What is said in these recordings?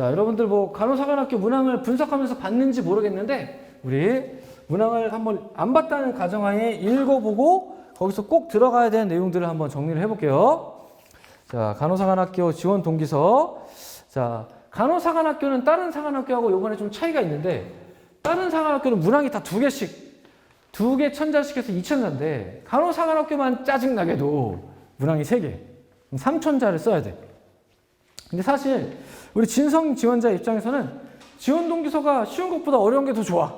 자, 여러분들 뭐 간호사관학교 문항을 분석하면서 봤는지 모르겠는데 우리 문항을 한번 안 봤다는 가정하에 읽어보고 거기서 꼭 들어가야 되는 내용들을 한번 정리를 해볼게요. 자, 간호사관학교 지원 동기서. 자, 간호사관학교는 다른 사관학교하고 요번에 좀 차이가 있는데 다른 사관학교는 문항이 다 두 개씩, 두 개 천자씩 해서 2천자인데 간호사관학교만 짜증나게도 문항이 3개, 3천자를 써야 돼. 근데 사실 우리 진성 지원자 입장에서는 지원 동기서가 쉬운 것보다 어려운 게 더 좋아.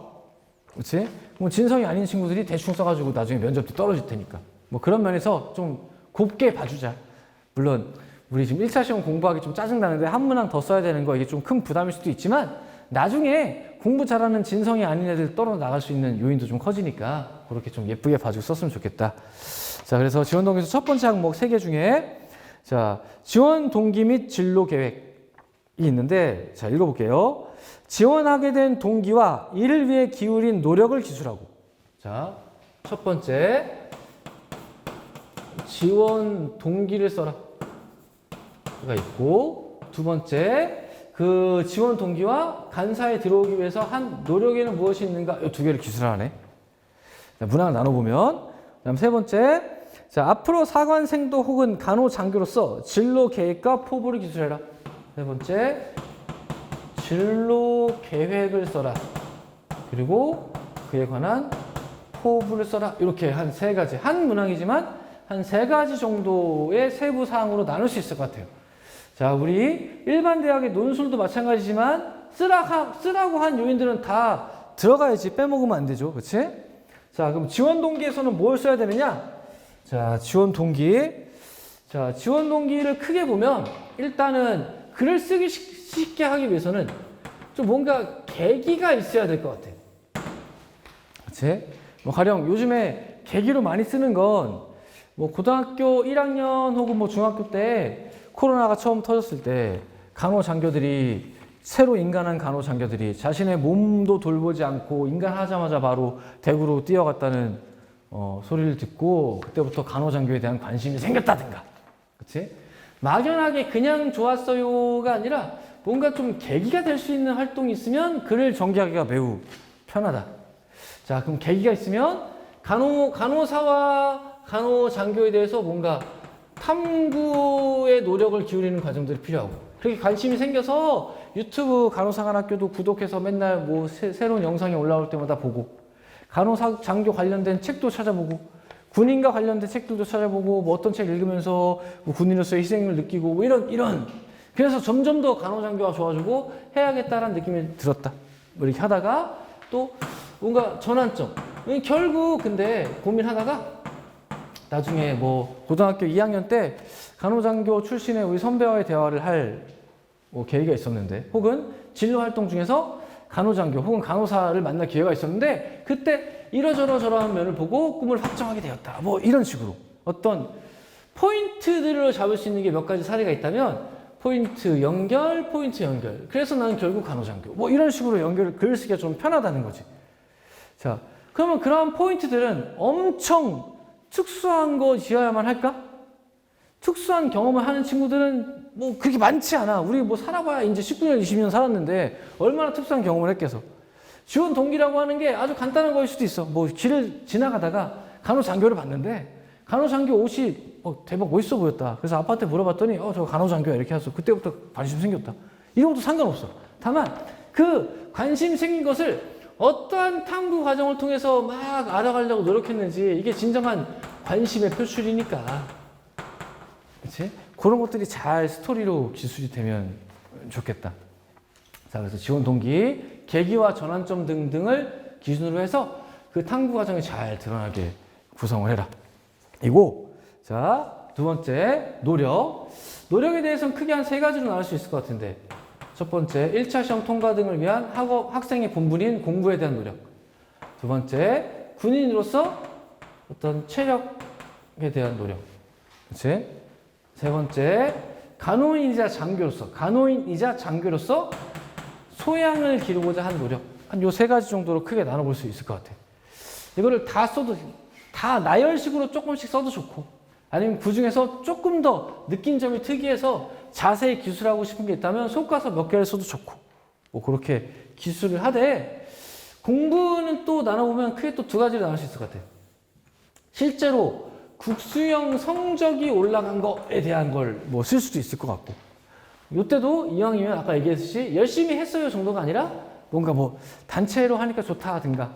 그렇지? 뭐 진성이 아닌 친구들이 대충 써가지고 나중에 면접 때 떨어질 테니까. 뭐 그런 면에서 좀 곱게 봐주자. 물론 우리 지금 1차 시험 공부하기 좀 짜증나는데 한 문항 더 써야 되는 거 이게 좀 큰 부담일 수도 있지만 나중에 공부 잘하는 진성이 아닌 애들 떨어 나갈 수 있는 요인도 좀 커지니까 그렇게 좀 예쁘게 봐주고 썼으면 좋겠다. 자, 그래서 지원 동기서 첫 번째 항목 3개 중에 자, 지원 동기 및 진로 계획이 있는데 자, 읽어볼게요. 지원하게 된 동기와 이를 위해 기울인 노력을 기술하고. 자, 첫 번째 지원 동기를 써라 가 있고, 두 번째 그 지원 동기와 간사에 들어오기 위해서 한 노력에는 무엇이 있는가, 이 두 개를 기술하네. 자, 문항을 나눠보면 그다음 세 번째, 자, 앞으로 사관생도 혹은 간호장교로서 진로 계획과 포부를 기술해라. 세 번째, 진로 계획을 써라. 그리고 그에 관한 포부를 써라. 이렇게 한 3가지, 한 문항이지만 한 3가지 정도의 세부 사항으로 나눌 수 있을 것 같아요. 자, 우리 일반 대학의 논술도 마찬가지지만 쓰라고 한 요인들은 다 들어가야지 빼먹으면 안 되죠. 그렇지? 자, 그럼 지원 동기에서는 뭘 써야 되느냐? 자, 지원 동기. 자, 지원 동기를 크게 보면 일단은 글을 쓰기 쉽게 하기 위해서는 좀 뭔가 계기가 있어야 될 것 같아. 그치? 뭐 가령 요즘에 계기로 많이 쓰는 건 뭐 고등학교 1학년 혹은 뭐 중학교 때 코로나가 처음 터졌을 때 간호장교들이, 새로 인간한 간호장교들이 자신의 몸도 돌보지 않고 인간하자마자 바로 대구로 뛰어갔다는 소리를 듣고 그때부터 간호장교에 대한 관심이 생겼다든가. 그치? 막연하게 그냥 좋았어요가 아니라 뭔가 좀 계기가 될 수 있는 활동이 있으면 글을 전개하기가 매우 편하다. 자, 그럼 계기가 있으면 간호사와 간호장교에 대해서 뭔가 탐구의 노력을 기울이는 과정들이 필요하고, 그렇게 관심이 생겨서 유튜브 간호사관학교도 구독해서 맨날 뭐 새로운 영상이 올라올 때마다 보고, 간호사장교 관련된 책도 찾아보고, 군인과 관련된 책들도 찾아보고, 뭐 어떤 책 읽으면서 뭐 군인으로서의 희생을 느끼고, 뭐 이런. 그래서 점점 더 간호장교가 좋아지고 해야겠다라는 느낌이 들었다. 뭐 이렇게 하다가 또 뭔가 전환점. 결국 근데 고민하다가 나중에 뭐 고등학교 2학년 때 간호장교 출신의 우리 선배와의 대화를 할 뭐 계기가 있었는데, 혹은 진로 활동 중에서 간호장교 혹은 간호사를 만날 기회가 있었는데 그때 이러저러한 면을 보고 꿈을 확정하게 되었다. 뭐 이런 식으로 어떤 포인트들을 잡을 수 있는 게 몇 가지 사례가 있다면 포인트 연결. 그래서 나는 결국 간호장교. 뭐 이런 식으로 연결을 글을 쓰기가 좀 편하다는 거지. 자, 그러면 그런 포인트들은 엄청 특수한 거 지어야만 할까? 특수한 경험을 하는 친구들은 뭐 그렇게 많지 않아. 우리 뭐 살아봐야 이제 19년, 20년 살았는데 얼마나 특수한 경험을 했겠어. 지원 동기라고 하는 게 아주 간단한 거일 수도 있어. 뭐 길을 지나가다가 간호장교를 봤는데 간호장교 옷이 대박 멋있어 보였다. 그래서 아빠한테 물어봤더니 저 간호장교야 이렇게 해서 그때부터 관심 생겼다. 이런 것도 상관없어. 다만 그 관심 생긴 것을 어떠한 탐구 과정을 통해서 막 알아가려고 노력했는지, 이게 진정한 관심의 표출이니까. 그치? 그런 것들이 잘 스토리로 기술이 되면 좋겠다. 자, 그래서 지원 동기, 계기와 전환점 등등을 기준으로 해서 그 탐구 과정이 잘 드러나게 구성을 해라. 이고, 자, 두 번째, 노력. 노력에 대해서는 크게 한 3가지로 나눌 수 있을 것 같은데, 첫 번째, 1차 시험 통과 등을 위한 학생의 본분인 공부에 대한 노력. 두 번째, 군인으로서 어떤 체력에 대한 노력. 그치? 세 번째, 간호인이자 장교로서 소양을 기르고자 한 노력. 한 요 3가지 정도로 크게 나눠볼 수 있을 것 같아요. 이거를 다 써도, 다 나열식으로 조금씩 써도 좋고, 아니면 그 중에서 조금 더 느낀 점이 특이해서 자세히 기술하고 싶은 게 있다면 속가서 몇 개를 써도 좋고 뭐 그렇게 기술을 하되 공부는 또 나눠보면 크게 또 두 가지로 나눌 수 있을 것 같아요. 실제로 국수형 성적이 올라간 거에 대한 걸 뭐 쓸 수도 있을 것 같고 이때도 이왕이면 아까 얘기했듯이 열심히 했어요 정도가 아니라 뭔가 뭐 단체로 하니까 좋다든가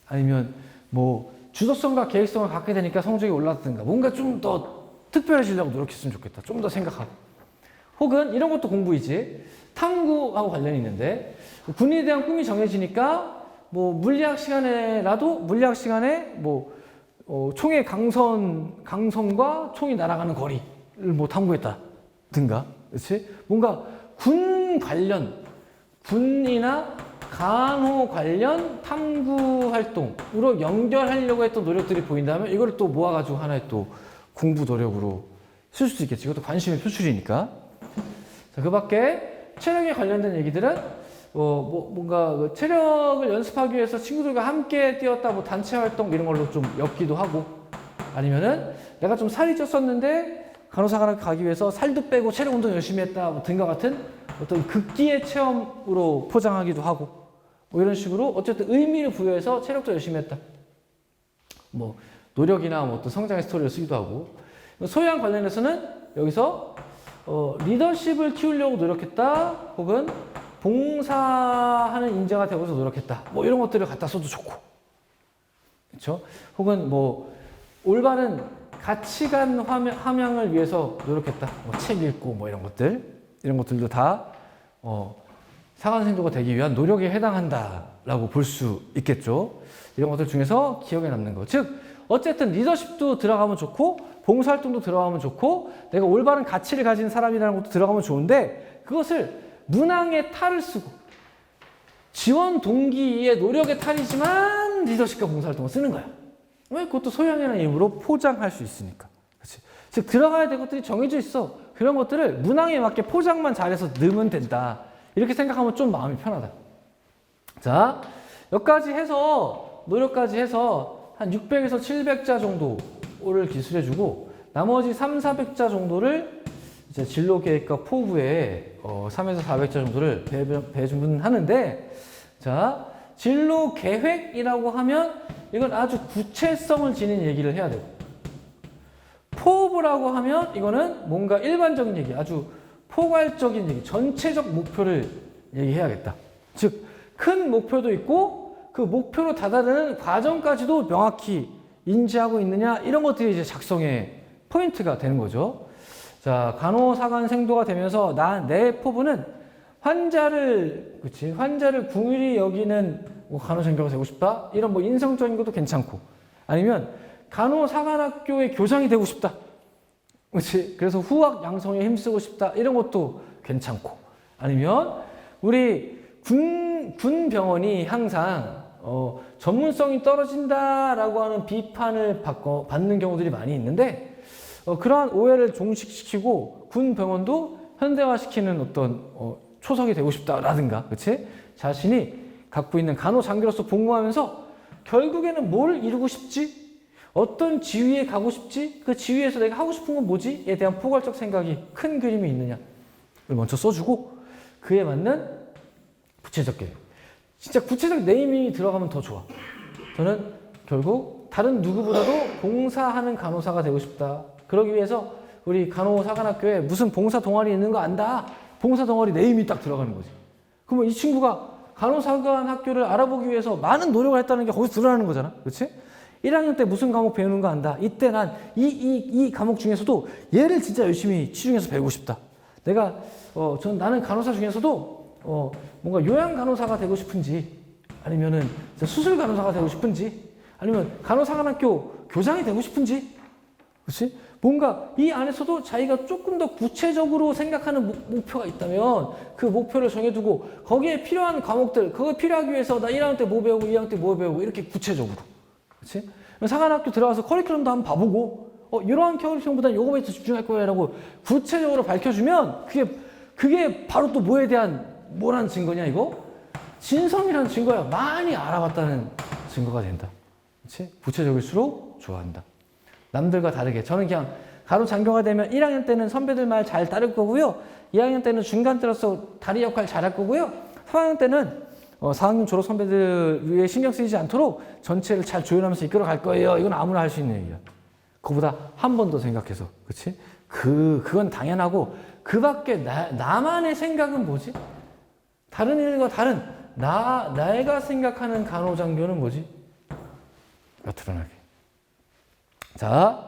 아니면 뭐 주도성과 계획성을 갖게 되니까 성적이 올랐든가 뭔가 좀 더 특별해지려고 노력했으면 좋겠다. 좀 더 생각하고. 혹은 이런 것도 공부이지. 탐구하고 관련이 있는데 군인에 대한 꿈이 정해지니까 뭐 물리학 시간에 뭐 총의 강선과 총이 날아가는 거리를 뭐 탐구했다든가. 그렇지? 뭔가 군 관련 군이나 간호 관련 탐구 활동으로 연결하려고 했던 노력들이 보인다면 이걸 또 모아가지고 하나의 또 공부 노력으로 쓸 수도 있겠지. 이것도 관심의 표출이니까. 자, 그 밖에 체력에 관련된 얘기들은 뭔가 체력을 연습하기 위해서 친구들과 함께 뛰었다, 뭐 단체 활동 이런 걸로 좀 엮기도 하고 아니면은 내가 좀 살이 쪘었는데 간호사가 가기 위해서 살도 빼고 체력 운동 열심히 했다, 뭐 등과 같은 어떤 극기의 체험으로 포장하기도 하고 뭐 이런 식으로 어쨌든 의미를 부여해서 체력도 열심히 했다. 뭐 노력이나 뭐 어떤 성장의 스토리를 쓰기도 하고 소양 관련해서는 여기서 리더십을 키우려고 노력했다 혹은 봉사하는 인재가 되고서 노력했다 뭐 이런 것들을 갖다 써도 좋고 그렇죠? 혹은 뭐 올바른 가치관 함양을 위해서 노력했다 뭐 책 읽고 뭐 이런 것들도 다 사관생도가 되기 위한 노력에 해당한다라고 볼 수 있겠죠. 이런 것들 중에서 기억에 남는 것. 즉 어쨌든 리더십도 들어가면 좋고 봉사활동도 들어가면 좋고 내가 올바른 가치를 가진 사람이라는 것도 들어가면 좋은데 그것을 문항의 탈을 쓰고 지원 동기의 노력의 탈이지만 리더십과 봉사활동을 쓰는 거야. 왜? 그것도 소양이라는 이름으로 포장할 수 있으니까. 그렇지? 즉 들어가야 될 것들이 정해져 있어. 그런 것들을 문항에 맞게 포장만 잘해서 넣으면 된다. 이렇게 생각하면 좀 마음이 편하다. 자, 여기까지 해서 노력까지 해서 한 600에서 700자 정도를 기술해주고 나머지 3, 400자 정도를 이제 진로 계획과 포부에 3에서 400자 정도를 배분하는데 자, 진로 계획이라고 하면 이건 아주 구체성을 지닌 얘기를 해야 되고 포부라고 하면 이거는 뭔가 일반적인 얘기, 아주 포괄적인 얘기, 전체적 목표를 얘기해야겠다. 즉, 큰 목표도 있고 그 목표로 다다르는 과정까지도 명확히 인지하고 있느냐 이런 것들이 이제 작성의 포인트가 되는 거죠. 자, 간호사관 생도가 되면서 내 포부는 환자를 궁일이 여기는 뭐 간호장교가 되고 싶다 이런 뭐 인성적인 것도 괜찮고 아니면 간호사관학교의 교장이 되고 싶다. 그렇지? 그래서 후학 양성에 힘쓰고 싶다 이런 것도 괜찮고 아니면 우리 군 병원이 항상 전문성이 떨어진다라고 하는 비판을 받는 경우들이 많이 있는데 그러한 오해를 종식시키고 군 병원도 현대화시키는 어떤 초석이 되고 싶다라든가, 그렇지? 자신이 갖고 있는 간호장교로서 복무하면서 결국에는 뭘 이루고 싶지? 어떤 지위에 가고 싶지? 그 지위에서 내가 하고 싶은 건 뭐지? 에 대한 포괄적 생각이 큰 그림이 있느냐를 먼저 써주고 그에 맞는 구체적 계획. 진짜 구체적 네이밍이 들어가면 더 좋아. 저는 결국 다른 누구보다도 봉사하는 간호사가 되고 싶다. 그러기 위해서 우리 간호사관학교에 무슨 봉사 동아리 있는 거 안다. 봉사 동아리 네임이 딱 들어가는 거지. 그러면 이 친구가 간호사관학교를 알아보기 위해서 많은 노력을 했다는 게 거기서 드러나는 거잖아. 그렇지? 1학년 때 무슨 과목 배우는 거 안다. 이때 난 이 과목 중에서도 얘를 진짜 열심히 치중해서 배우고 싶다. 내가 나는 간호사 중에서도 뭔가 요양 간호사가 되고 싶은지 아니면은 수술 간호사가 되고 싶은지 아니면 간호사관학교 교장이 되고 싶은지 그렇지? 뭔가 이 안에서도 자기가 조금 더 구체적으로 생각하는 목표가 있다면 그 목표를 정해두고 거기에 필요한 과목들 그거 필요하기 위해서 나 1학년 때 뭐 배우고 2학년 때 뭐 배우고 이렇게 구체적으로 그렇지? 사관학교 들어가서 커리큘럼도 한번 봐보고 이러한 커리큘럼보다는 요거에 더 집중할 거야 라고 구체적으로 밝혀주면 그게 바로 또 뭐에 대한 뭐라는 증거냐 이거? 진성이라는 증거야. 많이 알아봤다는 증거가 된다. 그렇지? 구체적일수록 좋아한다. 남들과 다르게 저는 그냥 간호장교가 되면 1학년 때는 선배들 말 잘 따를 거고요. 2학년 때는 중간 때로서 다리 역할 잘할 거고요. 3학년 때는 4학년 졸업 선배들 위에 신경 쓰이지 않도록 전체를 잘 조율하면서 이끌어 갈 거예요. 이건 아무나 할 수 있는 얘기야. 그거보다 한 번 더 생각해서. 그치? 그건 당연하고, 그 밖에 나만의 생각은 뭐지? 다른 일과 다른, 내가 생각하는 간호장교는 뭐지? 가 드러나게. 자,